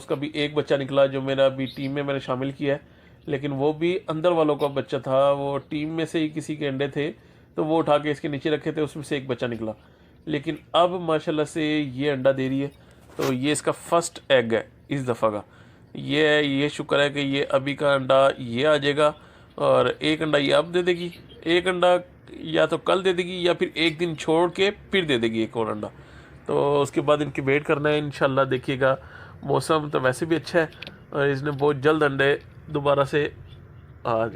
उसका भी एक बच्चा निकला जो मेरा अभी टीम में मैंने शामिल किया है, लेकिन वो भी अंदर वालों का बच्चा था, वो टीम में से ही किसी के अंडे थे, तो वो उठा के इसके नीचे रखे थे, उसमें से एक बच्चा निकला। लेकिन अब माशाल्लाह से ये अंडा दे रही है। तो ये इसका फर्स्ट एग है इस दफ़ा का, ये है। ये शुक्र है कि ये अभी का अंडा ये आ जाएगा, और एक अंडा ये अब दे देगी, एक अंडा या तो कल दे देगी या फिर एक दिन छोड़ के फिर दे देगी एक और अंडा। तो उसके बाद इनकी वेट करना है इंशाल्लाह। देखिएगा मौसम तो वैसे भी अच्छा है और इसने बहुत जल्द अंडे दोबारा से आ